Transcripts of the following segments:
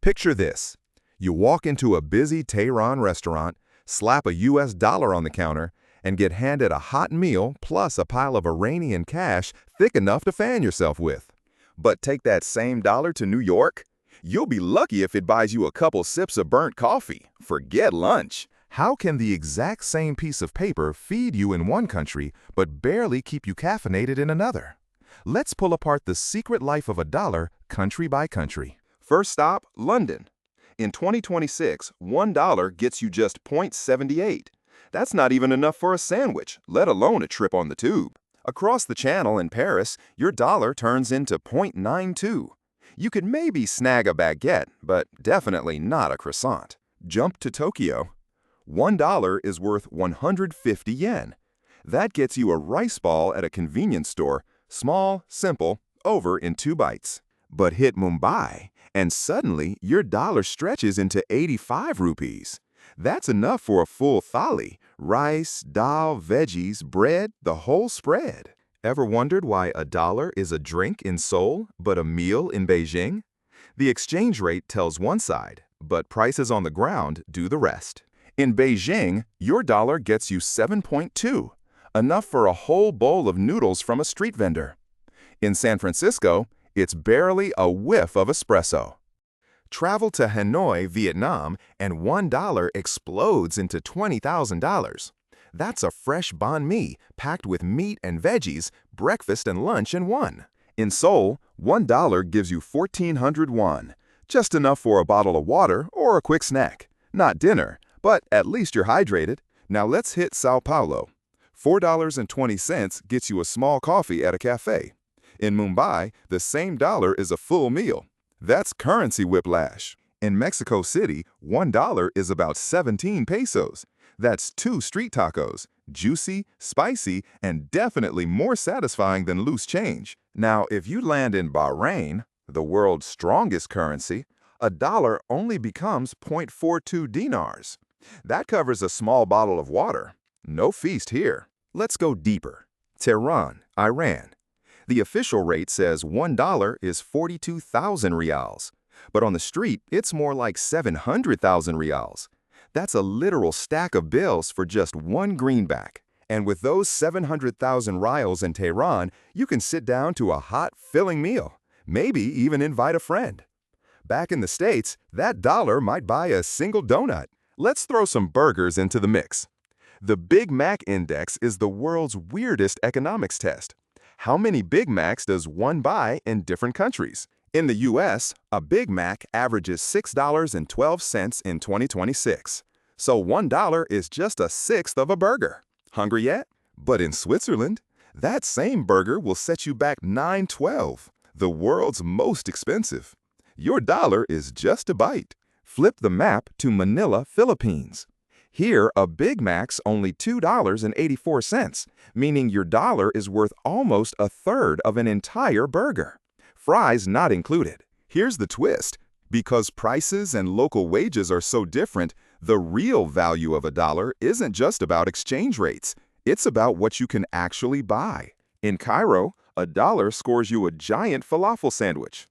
Picture this. You walk into a busy Tehran restaurant, slap a US dollar on the counter, and get handed a hot meal plus a pile of Iranian cash thick enough to fan yourself with. But take that same dollar to New York? You'll be lucky if it buys you a couple sips of burnt coffee. Forget lunch. How can the exact same piece of paper feed you in one country but barely keep you caffeinated in another? Let's pull apart the secret life of a dollar country by country. First stop, London. In 2026, $1 gets you just 0.78. That's not even enough for a sandwich, let alone a trip on the tube. Across the channel in Paris, your dollar turns into 0.92. You could maybe snag a baguette, but definitely not a croissant. Jump to Tokyo. $1 is worth 150 yen. That gets you a rice ball at a convenience store, small, simple, over in 2 bites. But hit Mumbai, and suddenly your dollar stretches into 85 rupees. That's enough for a full thali, rice, dal, veggies, bread, the whole spread. Ever wondered why a dollar is a drink in Seoul, but a meal in Beijing? The exchange rate tells one side, but prices on the ground do the rest. In Beijing, your dollar gets you 7.2, enough for a whole bowl of noodles from a street vendor. In San Francisco, it's barely a whiff of espresso. Travel to Hanoi, Vietnam, and $1 explodes into $20,000. That's a fresh banh mi packed with meat and veggies, breakfast and lunch in one. In Seoul, $1 gives you 1,400 won, just enough for a bottle of water or a quick snack. Not dinner, but at least you're hydrated. Now let's hit Sao Paulo. $4.20 gets you a small coffee at a cafe. In Mumbai, the same dollar is a full meal. That's currency whiplash. In Mexico City, $1 is about 17 pesos. That's 2 street tacos, juicy, spicy, and definitely more satisfying than loose change. Now, if you land in Bahrain, the world's strongest currency, a dollar only becomes 0.42 dinars. That covers a small bottle of water. No feast here. Let's go deeper. Tehran, Iran. The official rate says $1 is 42,000 rials, but on the street, it's more like 700,000 rials. That's a literal stack of bills for just one greenback. And with those 700,000 rials in Tehran, you can sit down to a hot, filling meal, maybe even invite a friend. Back in the States, that dollar might buy a single donut. Let's throw some burgers into the mix. The Big Mac Index is the world's weirdest economics test. How many Big Macs does one buy in different countries? In the US, a Big Mac averages $6.12 in 2026. So $1 is just a sixth of a burger. Hungry yet? But in Switzerland, that same burger will set you back $9.12, the world's most expensive. Your dollar is just a bite. Flip the map to Manila, Philippines. Here, a Big Mac's only $2.84, meaning your dollar is worth almost a third of an entire burger. Fries not included. Here's the twist. Because prices and local wages are so different, the real value of a dollar isn't just about exchange rates. It's about what you can actually buy. In Cairo, a dollar scores you a giant falafel sandwich.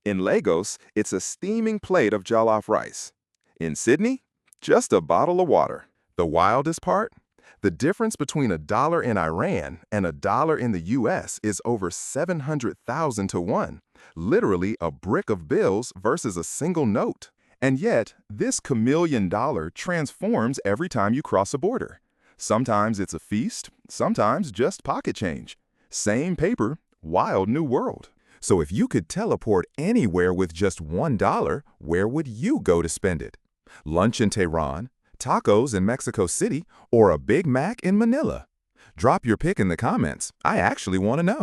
In Lagos, it's a steaming plate of jollof rice. In Sydney, just a bottle of water. The wildest part? The difference between a dollar in Iran and a dollar in the US is over 700,000 to 1. Literally a brick of bills versus a single note. And yet, this chameleon dollar transforms every time you cross a border. Sometimes it's a feast, sometimes just pocket change. Same paper, wild new world. So if you could teleport anywhere with just $1, where would you go to spend it? Lunch in Tehran, tacos in Mexico City, or a Big Mac in Manila? Drop your pick in the comments. I actually want to know.